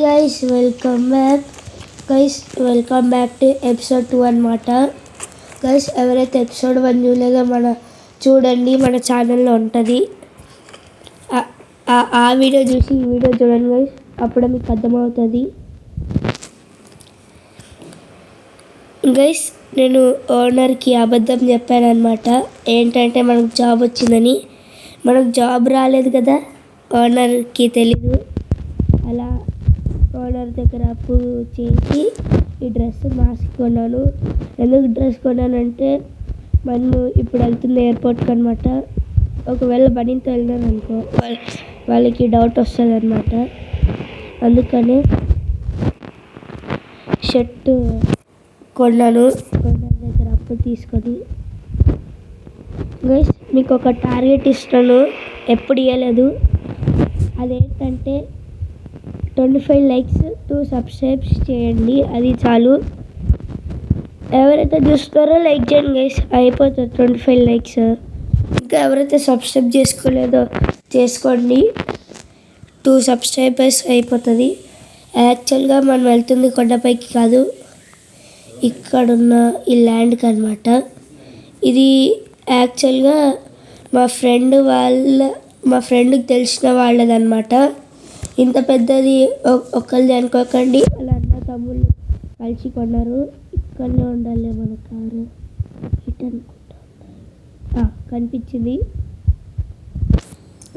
Welcome back to episode 2 అనమాట. Guys ఎవరైతే episode 1 చూడలేదో చూడండి, మన ఛానల్లో ఉంటుంది. ఆ వీడియో చూసి ఈ వీడియో చూడండి గైస్, అప్పుడే మీకు అర్థమవుతుంది. గైస్ నేను ఓనర్కి అబద్ధం చెప్పాను అనమాట. ఏంటంటే మనకు జాబ్ వచ్చిందని. మనకు జాబ్ రాలేదు కదా, ఓనర్కి తెలీదు. అలా ఓనర్ దగ్గర అప్పు చేసి ఈ డ్రెస్ మాస్క్ కొన్నాను. ఎందుకు డ్రెస్ కొన్నానంటే మనము ఇప్పుడు వెళ్తుంది ఎయిర్పోర్ట్కి అనమాట. ఒకవేళ బనీతో వెళ్ళినాను అనుకో, వాళ్ళకి డౌట్ వస్తుంది అనమాట. అందుకనే షర్ట్ కొన్నాను ఓనర్ దగ్గర అప్పు తీసుకొని. గైస్ మీకు ఒక టార్గెట్ ఇస్తాను, ఎప్పుడు ఇవ్వలేదు. అదేంటంటే 25 లైక్స్ 2 సబ్స్క్రైబ్స్ చేయండి, అది చాలు. ఎవరైతే చూస్తారో లైక్ చేయండి గైస్, అయిపోతుంది 25 లైక్స్. ఇంకా ఎవరైతే సబ్స్క్రైబ్ చేసుకోలేదో చేసుకోండి, 2 సబ్స్క్రైబర్స్ అయిపోతుంది. యాక్చువల్గా మనం వెళ్తుంది కొండపైకి కాదు, ఇక్కడున్న ఈ ల్యాండ్కి అనమాట. ఇది యాక్చువల్గా మా ఫ్రెండ్కి తెలిసిన వాళ్ళదన్నమాట. ఇంత పెద్దది ఒకళ్ళది అనుకోకండి, వాళ్ళ అన్న తమ్ముళ్ళు కలిసి కొన్నారు. ఇక్కడనే ఉండాలి మన కారు, ఇటు అనుకుంటా కనిపించింది,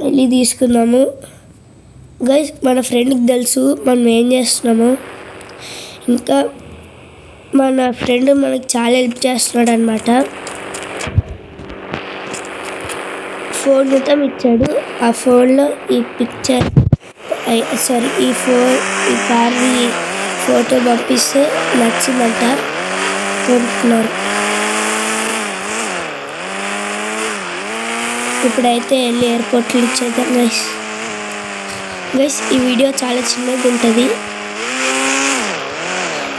వెళ్ళి తీసుకున్నాము. గైస్ మన ఫ్రెండ్కి తెలుసు మనం ఏం చేస్తున్నాము. ఇంకా మన ఫ్రెండ్ మనకి చాలా హెల్ప్ చేస్తున్నాడు అనమాట. ఫోన్ మొత్తం ఇచ్చాడు, ఆ ఫోన్లో ఈ పిక్చర్ ఈ కార్ని ఫోటో పంపిస్తే నచ్చిందంట, కొనుక్కున్నారు. ఇప్పుడైతే వెళ్ళి ఎయిర్పోర్ట్లో ఇచ్చేద్దాం గైస్. ఈ వీడియో చాలా చిన్నది ఉంటుంది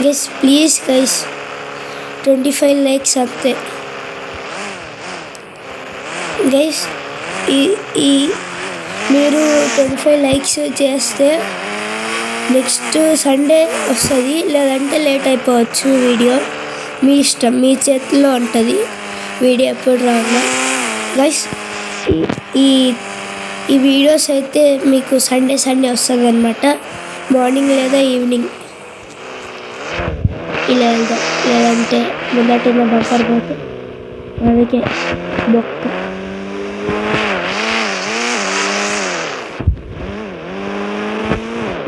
గైస్. ప్లీజ్ గైస్ 25 లైక్స్ అంతే గైస్. ఈ మీరు 25 లైక్స్ చేస్తే నెక్స్ట్ సండే వస్తుంది, లేదంటే లేట్ అయిపోవచ్చు. వీడియో మీ ఇష్టం, మీ చేతిలో ఉంటుంది వీడియో ఎప్పుడు రావాలో. గైస్ ఈ వీడియోస్ అయితే మీకు సండే వస్తుంది అనమాట, మార్నింగ్ లేదా ఈవినింగ్. ఇలా వెళ్దాం, లేదంటే ముందట బంపర్ పోతే అందుకే బొక్క.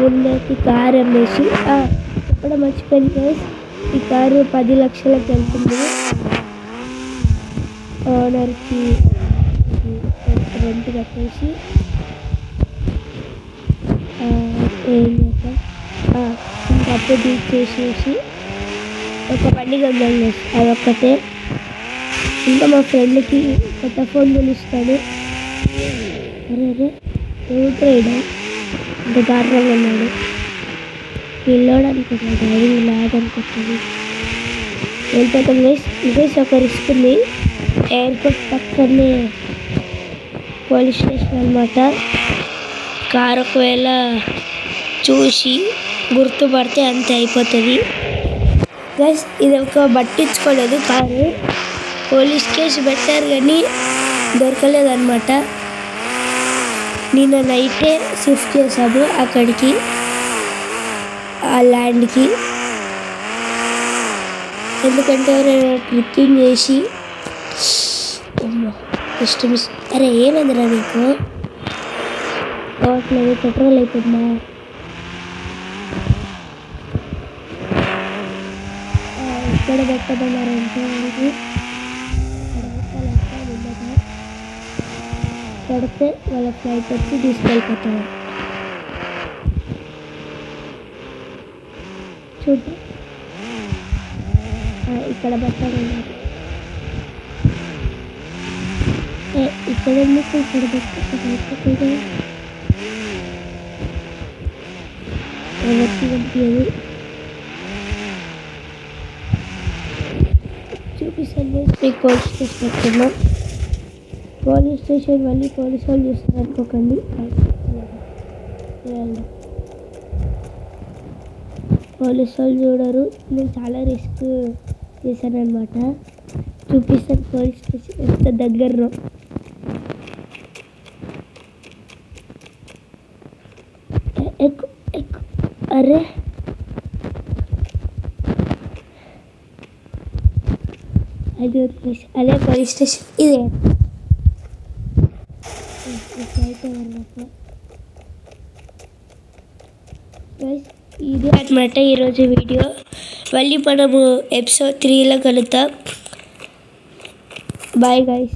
ముందరికి కారు అమ్మేసి చెప్పడం మర్చిపోయింది గైస్, ఈ కారు 10 లక్షలకు వెళ్తుంది. ఓనర్కి రెంట్ కట్టేసి ఏం చేద్దాం, ఇంకా అప్పు తీసేసేసి ఒక బండి గంగం చేసి అదొక్కటే. ఇంకా మా ఫ్రెండ్కి కొత్త ఫోన్ కొనిస్తాడు. అరే ఏమిట్రైనా ఇంత దారుణంగా ఉన్నాడు, పిల్లోడు అనుకుంటున్నాడు, డ్రైవింగ్ లాగనుకుంటుంది. వెళ్ళిపోతాం గైస్. ఒక రిస్క్ ఉంది, ఎయిర్పోర్ట్ పక్కనే పోలీస్ స్టేషన్ అనమాట. కారు ఒకవేళ చూసి గుర్తుపడితే అంతే అయిపోతుంది గైస్. ఇది ఒక పట్టించుకోలేదు కారు, పోలీస్ కేసు పెట్టారు కానీ దొరకలేదన్నమాట. నిన్న నైటే షిఫ్ట్ చేశాము అక్కడికి, ఆ ల్యాండ్కి. ఎందుకంటే ఎవరైనా ట్రిక్కింగ్ చేసి మిస్. అరే ఏమైందిరా నీకు, పోవట్లేదు, పెట్రోల్ అయిపోయిందా? ఇక్కడ పెట్టమన్నారంటే పడితే వాళ్ళ ఫ్లైట్ వచ్చి తీసుకెళ్ళిపోతారు. చూద్దాం, ఇక్కడ పెట్టమన్నారు. ఇక్కడ ఎందుకు ఇక్కడ పెట్టలేదు, ఎవరికి పంపించదు. చూపిస్తాను మీకు పోలీస్ స్టేషన్ వస్తున్నాం. పోలీస్ స్టేషన్ మళ్ళీ పోలీసు వాళ్ళు చూస్తారు అనుకోకండి. పోలీసు వాళ్ళు చూడరు. నేను చాలా రిస్క్ చేశాను అనమాట. చూపిస్తాను పోలీస్ స్టేషన్ ఎంత దగ్గరలో. ఎక్కు ఎక్కు. అరే అది అదే పోలీస్ స్టేషన్ ఇదే. ఇది అనమాట ఈరోజు వీడియో. మళ్ళీ మనము ఎపిసోడ్ 3లో కలుద్దాం. Bye guys.